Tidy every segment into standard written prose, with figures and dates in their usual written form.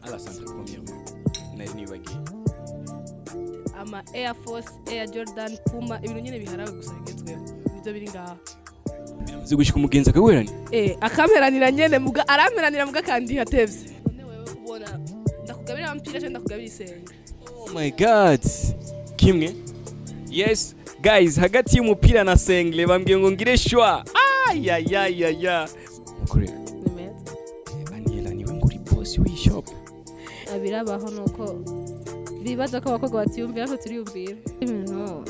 à la centre premièrement nari nibagiye ama Air Force, Air Jordan, Puma ibintu nyene biharawe gusa bigezweho nivyo biri ngaha biramaze gushika umugenzi akawerani akameranira nyene muga arameranira muga kandi hatevye none wewe ubona ndakugabira ampira cyangwa ndakugabira isenge. Oh my god kimwe yes guys hagati y'umupira na sengle bambwiye ngo ngire shwa ya mukore Aniela niwe nguri boss w'ishop abirabaho nuko bibaza ko abakobwa batiyumvira ko turiyumvira ibintu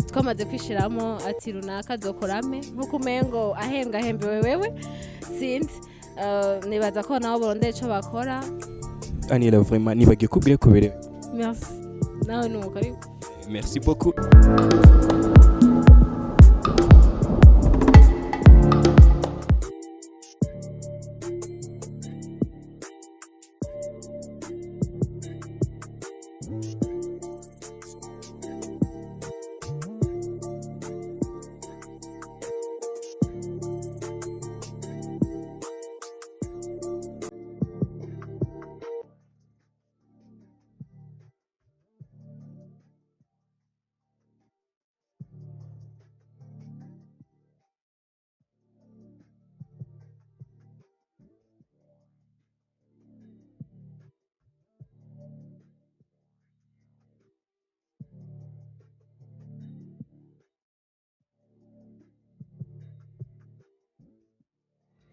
twamaze kwishiramo ati runaka dokorame nkuko umengo ahembewe wewe sinzi nibaza ko nabo borondeye ico bakora. Aniela vraiment nibagiye kubwire ko berewe. Merci nawe nuko ari merci beaucoup.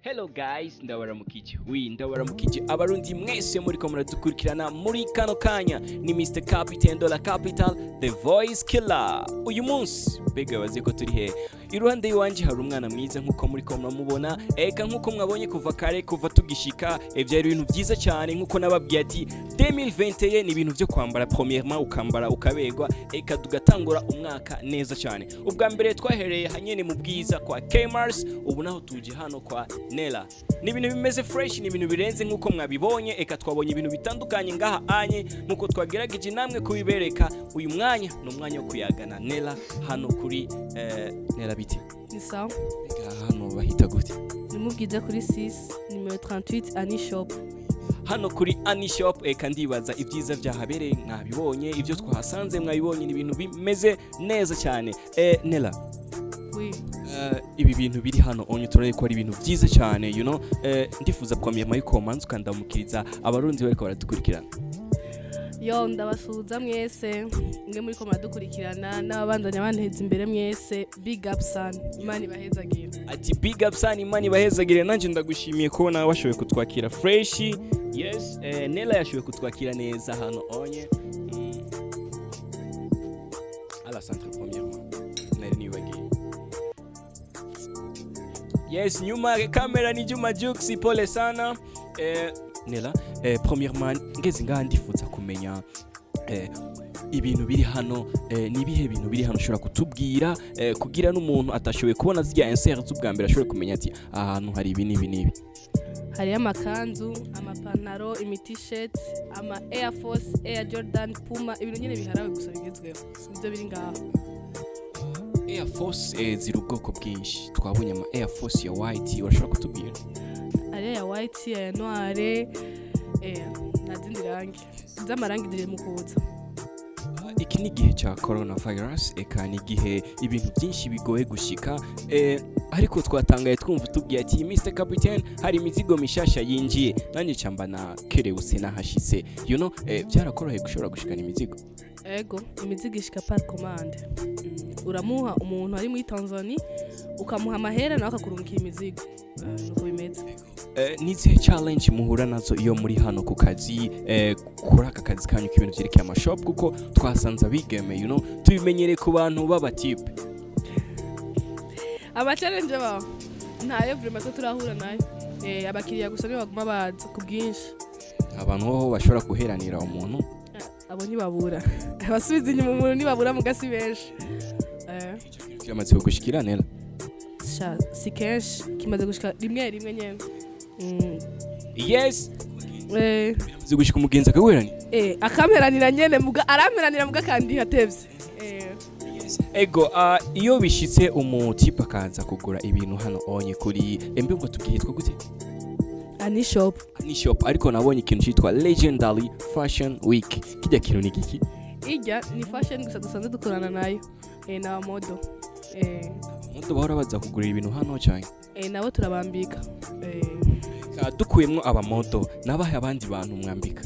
Hello guys, ndabaramukije. Ndabaramukije abarundi mwese muri ko muradukurikirana muri kano kanya ni Mr Captain de la Capital, The Voice Killer. Uyu munsi bega baze ko turi he. Iruhande yiwanje hari umwana mwiza nkuko muri ko muramubona, eka nkuko mwabonye kuva kare kuva tugishika, byari ibintu byiza cyane nkuko nababwiye ati 2021 ni ibintu byo kwambara premièrement ukambara ukabegwa, eka tugatangura umwaka neza cyane. Ubwa mbere twahereye hanyene mu bwiza kwa Kmars, ubu naho tuje hano kwa Nela. Ni ibintu bimeze fresh, ni ibintu birenze nkuko mwabibonye, eka twabonye ibintu bitandukanye ngaha anye nkuko twagerageje namwe kubibereka. Uyu mwanya no mwanya wo kuyagana Nela hano kuri Nela biti. Ni sawa. Hano bahita gute? Ni mu bwiza kuri 6 numero 38 Ani Shop. Hano kuri Ani Shop eka ndibaza ibyiza byahabereye mwabibonye, ibyo twahasanze mwabibonye, ni ibintu bimeze neza cyane. Nela. Oui. Ibi bintu biri hano onye turare ko ari ibintu byiza cyane ndifuza kwamira yuko manzi ukandamukiriza abarundi bariko baradukurikirana. Yo ndabasuhuza mwese mwe muri ko muradukurikirana n'abandanya banteza imbere mwese, big up son, Imana ibahezagire. Ati big up son, Imana ibahezagire. Nanje ndagushimiye ko nawe washoboye kutwakira fresh. Yes, Nela yashoboye kutwakira neza hano onye. À la centre premièrement nari nibagiye. Yes, nyuma kamera ni Juma Jux, pole sana. Nela, premièrement ngeze ngaha ndifuza kumenya ibintu biri hano, nibihe bintu biri hano ushobora kutubwira kugira n'umuntu atashoboye kubona zya insert z'ubwa mbere ashobore kumenya ati ahantu hari ibi nibi. Hari amakanzu, amapantaro, imi-t-shirt, ama Air Force, Air Jordan, Puma ibintu nyene biharawe gusa bigezweho nivyo biri ngaha. Air Force ziri ubwoko bwinshi, twabonye ama Air Force ya white, urashobora kutubwira? Ari ya white, ya noire, nazindi rangi z'amarangi ziri mu kuza. Iki ni gihe cya coronavirus, eka ni gihe ibintu byinshi bigoye gushika, ariko twatangaye twumva tubwiye ati Mr Captain hari imizigo mishasha yinjiye, nanye cyamba na kereuse nahashitse byarakoroheye gushobora gushikana imizigo. Ego imizigo ishika par commande, uramuha umuntu ari muri Tanzania ukamuha amahera nawe akakurungikira imizigo, nuko bimeze. Nize challenge muhura nazo iyo muri hano ku kazi, kuri aka kazi kanyu k'ibintu byerekeye amashop, kuko twasanze abigeme tubimenyere ku bantu baba type aba challenge ba ntayo vraiment ko turahura nayo, abakiriya gusa niyo baguma baza ku bwinshi, abantu ho bashobora guheranira umuntu abo ntibabura, abasubiza inyuma umuntu ntibabura mu gasi benshi. Kiramaze gushikira Nela? Si kenshi, kimaze gushika rimwe nyene. Yes. Biramaze gushika umugenzi akawerani? Akameranira nyene muga arameranira muga kandi hatevye. Ego iyo bishitse umutipa akaza kugura ibintu hano onye kuri ubwo tubwihitwa gute? Anishop. Anishop, ariko nabonye ikintu cyitwa Legendary Fashion Week. Kijya kintu ni giki? Ijya ni fashion gusa dusanzwe dukorana nayo. Na modo. Modo bahora baza kugurira ibintu hano cyane. Nabo turabambika. Dukuyemwo abamodo nabahe abandi bantu mwambika?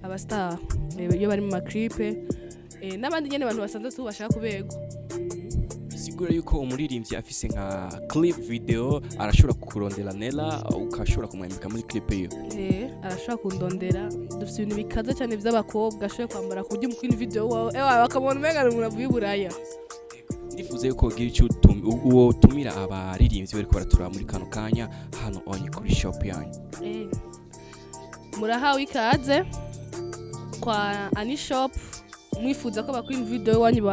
Abastar. Iyo bari mu maklipe. N'abandi nyene abantu basanzwe tubashaka kubego. Sigura yuko umuririmbyi afise nka clip video arashobora kukurondera Nella ukashobora kumwambika muri clip yo. Arashobora kundondera. Dufite ibintu bikaze cyane by'abakobwa ashobora kwambara kujya mu kindi video wawe. Bakamubona umenga umuntu avuye Buraya. Ndifuze yuko gira icyo uwo tumira abaririmbyi bari baratura muri kano kanya hano onye kuri shop yanyu. Murahawe ikaze kwa Anishop. Mwifuza ko bakora video wanyu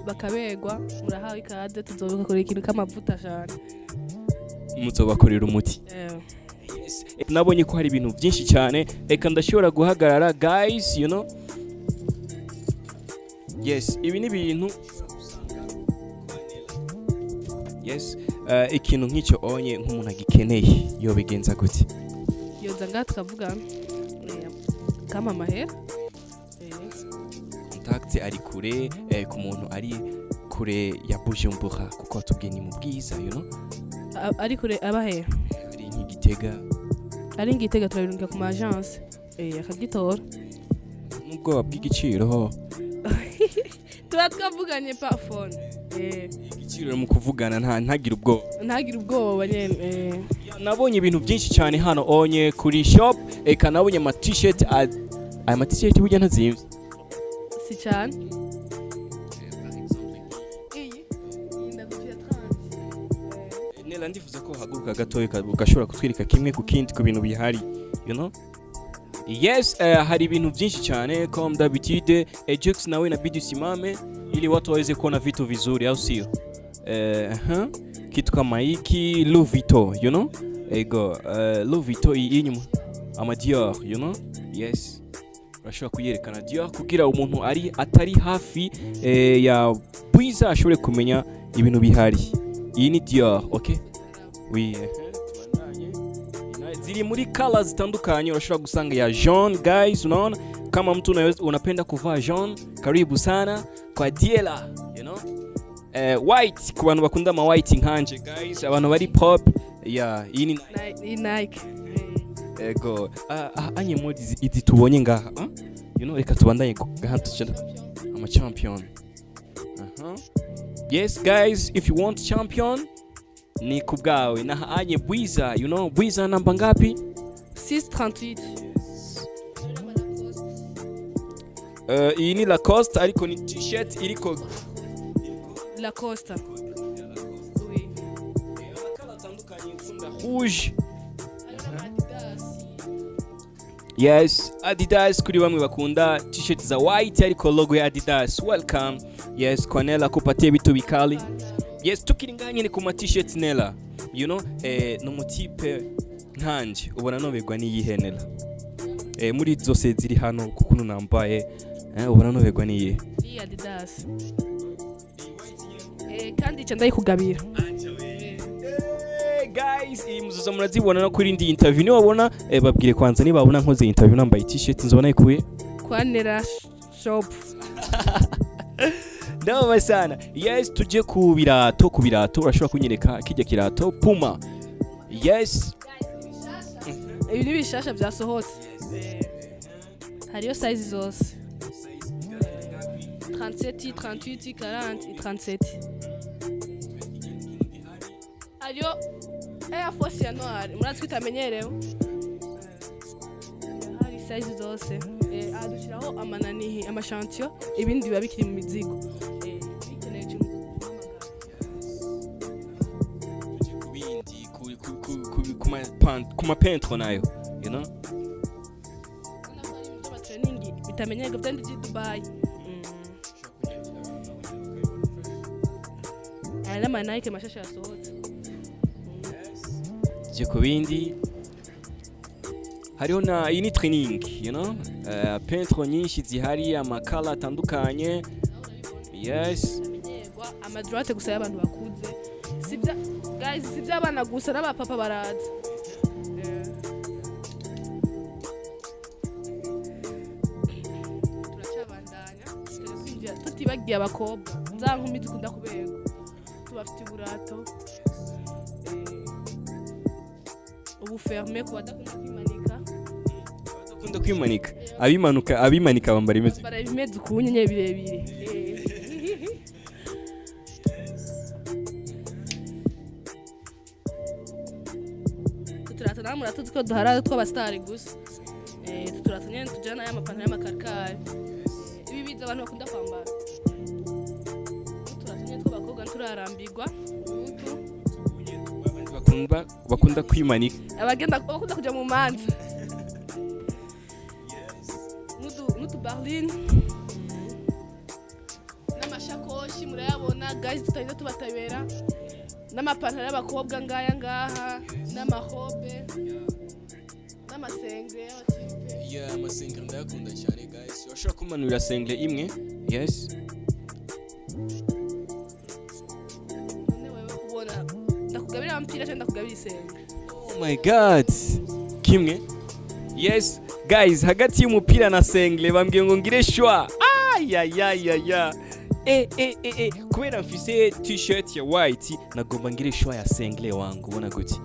bakabegwa murahawe ikaze tuzobakora ikintu k'amavuta cyane muzobakorera umuti. Yes. Nabonye ko hari ibintu byinshi cyane eka ndashobora guhagarara guys you know. Yes, ibi ni ibintu yes ikintu nk'icyo onye nk'umuntu agikeneye yo bigenza gute? Yoza ngatukavugana kama mahera ari kure ku muntu ari kure ya Bujumbura kuko tubwiye ni mu bwiza you know. Ari kure abahe ari nk'Igitega. Ari Igitega turabirunga ku agence akagitora n'ubwo bw'igiciro ho tuba twavuganye pa phone igiciro mu kuvugana ntagira ubwoba nyene. Nabonye ibintu byinshi cyane hano onye kuri shop eka nabonye ama t-shirt aya t-shirt burya ntazimvye cyane. Nella ndifuza ko haguruka gatoya ugashobora kutwirika kimwe ku kindi ku bintu bihari you know. Yes, hari ibintu byinshi cyane comme d'habitude Jux nawe na bidi simame ili watu waweze kuona vitu vizuri au sio? Kitu kama hiki Louis Vuitton you know. Louis Vuitton inyuma ama Dior you know. Yes. Urashobora kuyerekana Dior kugira umuntu atari hafi ya Bwiza ashobore kumenya ibintu bihari. Iyi ni Dior, okay? Oui. Ziri muri colors zitandukanye urashobora gusanga ya jaune guys unaona kama mtu unapenda kuvaa jaune karibu sana kwa Diela you know. White ku bantu bakunda ama white nkanje guys abantu bari pop iyi ni Nike. Ego anye modi izi tubonye ngaha you know reka tubandanye gahantu ama champion. Yes guys, if you want champion ni kubgawe na anye Bwiza you know. Bwiza namba ngapi? 638. Iyi ni Lacoste ariko ni t-shirt iriko Lacoste. Oui. Kala tandukanye kunda rouge. Yes, Adidas kuri bamwe bakunda t-shirt za white ariko logo ya Adidas. Welcome. Yes, kwa Nella kupatie bitu bikali. Yes, tukilinganye ni kuma t-shirt Nella. You know, n'umutipe nkanje ubona nobegwa ni yihe Nella. Muri zose ziri hano kuko nambaye ubona nobegwa ni yihe? Ni Adidas. Kandi cyo ndayikugabira. Guys, iyi muzuza murazibona no kuri indi interview ni wabona babwire kwanza ni babona nkoze interview nambaye t-shirt nzobona ikuye kwa Nella shop. Ndaba sana. Yes, tuje ku birato urashobora kunyereka kijya kirato Puma. Yes. Ibi ni bishasha byasohotse. Hariyo size zose. 37, 38, 40, 37. Hariyo Air Force ya noir. Muratwe itamenyerewe. Hari size zose. Adushiraho amananihi amashantio ibindi biba bikiri mu mizigo. Bikeneye cyo kuma peintre nayo you know. Training bitamenyerwa byandi di Dubai. Ana manike mashasha yasohotse. Je kubindi hariho na ini training you know. Peintre nyinshi zihari amakala atandukanye. Yes. Amadroite gusa y'abantu bakuze. Sibya guys, sibya abana gusa n'abapapa baraza. ntibagiye abakobwa za nkumi dukunda kubego tubafite iburato ubu ferme ku badakunda kwimanika abimanika bambara imeze imeze ukunye nye birebire tuturato namura tuzi ko duhara tw'abastari gusa tuturato nyene tujana y'amapantaro y'amakarikari ibi biza abantu bakunda kwambara tuturato nyene tw'abakobwa turarambirwa bakunda kwimanika bakunda kuja mu manza nutu Berlin n'amashakoshi murayabona guys tutagenda tubatabera n'amapantaro y'abakobwa ngaya ngaha n'amahobe n'amasengre y'abatipe amasengre ndayakunda cyane guys washobora kumanurira sengre imwe yes none wewe kubona ndakugabira ampira cyangwa ndakugabira isengre oh my god kimwe yes guys hagati y'umupira na sengre bambwiye ngo ngire shwa ya kubera mfise t-shirt ya white nagomba ngire shwa ya sengre wangu ubona gute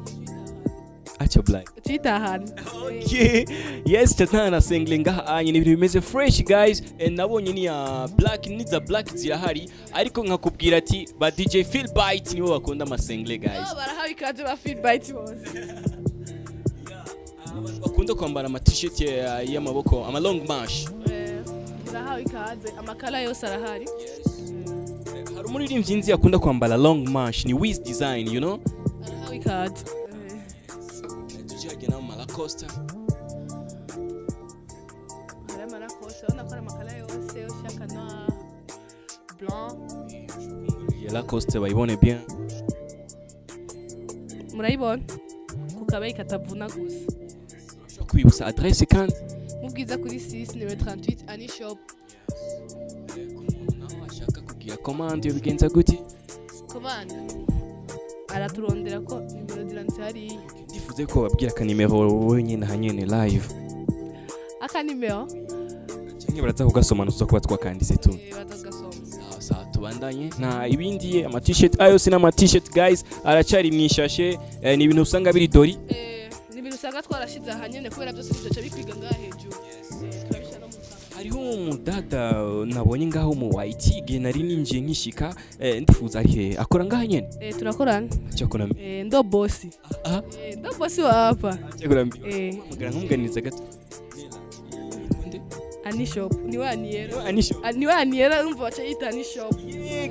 acha black twitahana okay yes chatana na sengre ngaha anye ni ibintu bimeze fresh guys nabonye ni ya black niza black zirahari ariko nkakubwira ati ba DJ Phil Bite nibo bakunda amasengre guys barahawe ikaze ba Phil Bite bose bakunda kwambara ama t-shirt y'amaboko ama long march barahawe ikaze amakala yose arahari hari umuririmbyi nzi yakunda kwambara long march ni Wiz Design you know barahawe ikaze tujyage na Malacosta hari Malacosta ona kora amakala yose ushaka na blanc ya Lacoste bayibone bien murayibona kukabaye katavuna gusa kwibutsa adresse kandi mubwiza kuri 6 numero 38 Ani Shop naho ashaka kugira commande bigenza gute commande araturondera ko nimero diranditse hari ndifuze ko babwira ka nimero wenyine hanyene live aka nimero cyangwa baraza kugasoma no kuba twakanditse tu batagasoma sawa tubandanye nta ibindi ama t-shirt ayo sina ama t-shirt guys aracari mwishashe ni ibintu usanga biri dori ni ibintu usanga twarashize ahanyene kubera byose bizaca bikwiga ngaha hejuru turabisha no musanga hariho umudada nabonye ngaho mu white ge nari ninjiye nkishika ndifuza ari he akora ngaha nyene turakorana cyakora ndo boss ndo boss wa hapa cyakora mugara nkumuganiza gato Ani Shop ni waniera Ani Shop ni waniera umva bacha yita Ani Shop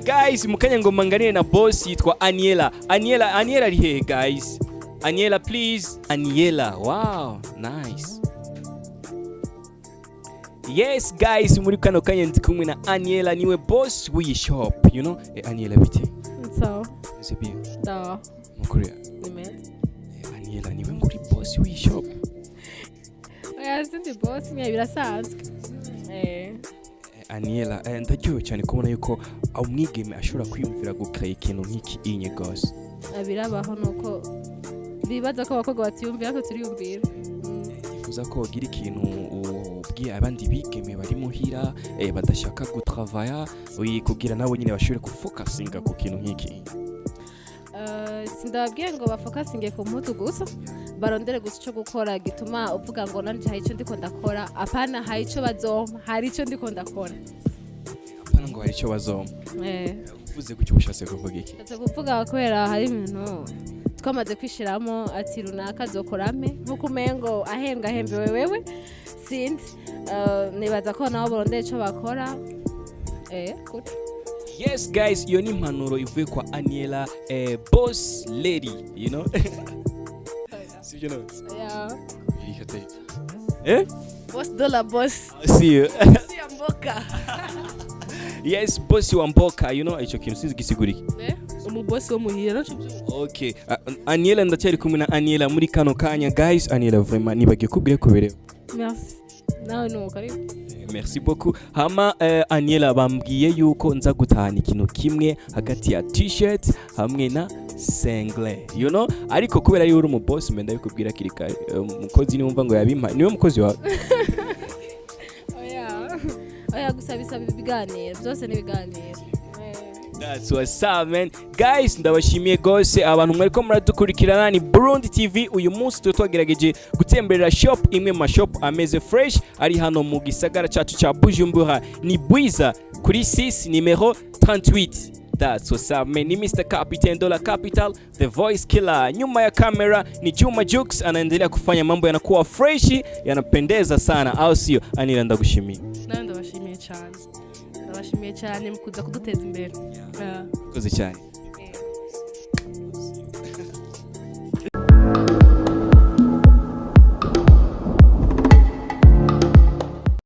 guys mukanya ngo manganire na boss yitwa Aniela ari he guys Aniela please Aniela wow nice yes guys muri kano kanya ndi kumwe na Aniela niwe boss w'iyi shop you know Aniela bite sawa c'est bien sawa mukuri Aniela niwe muri boss w'iyi shop sindi boss nya birasanzwe Aniela ndajyo cyane kubona yuko umwigeme ashobora kwiyumvira gukaya ikintu nk'iki inye gose abirabaho nuko bibaza ko abakobwa batiyumvira ko turiyumvira ndifuza ko wagira ikintu ubwiye abandi bigeme bari muhira badashaka gutravaya kugira nabo nyine bashobore gufokasinga ku kintu nk'iki sindababwiye ngo bafokasinge ku mputu gusa barondere gusa icyo gukora gituma uvuga ngo nanje hari icyo ndiko ndakora apana hari icyo bazompa hari icyo ndiko ndakora apana ngo hari icyo bazompa uvuze gutyo ubushatse kuvuga iki ndetse kuvuga kubera hari ibintu twamaze kwishiramo ati runaka zokorame nkuko umengo ahembwe wewe sinzi nibaza ko nabo barondere icyo bakora good. Yes guys, iyo ni impanuro ivuye kwa Aniela boss lady, you know? See you know? Yeah. Boss dollar boss. See you. See ya mboka. Yes, boss wa mboka, you know, ico kintu sinzi gisiguriki. Umuboss wo muhira. Okay. Aniela ndacyari kumwe na Aniela muri kano kanya guys. Aniela vraiment nibagiye kubwire ko berewe. Merci. Nawe nuko karibu. Merci beaucoup. Hama Aniela bambwiye yuko nza gutahana ikintu kimwe hagati ya t-shirt hamwe na single, you know, ariko kubera yuri uri umuboss mbe ndabikubwira kirikare umukozi niwumva ngo yabimpa niwe mukozi wawe. Oya gusa bisaba ibiganiro byose n'ibiganiro. That's what's up, man. Guys, ndabashimiye gose abantu mwariko muradukurikirana ni Burundi TV. Uyu munsi twagerageje gutemberera shop imwe ma shop ameze fresh ari hano mu gisagara cyacu cha Bujumbura. Ni Bwiza kuri 6 numero 38. That's what's up, man. Ni Mr. Captain Dola Capital, the voice killer. Nyuma ya kamera ni Juma Jux, anaendelea kufanya mambo yanakuwa fresh, yanapendeza sana, au sio? Anila ndagushimiye. Ndabashimiye cyane. Ndabashimiye cyane mukuza kuduteza imbere. Koze cyane.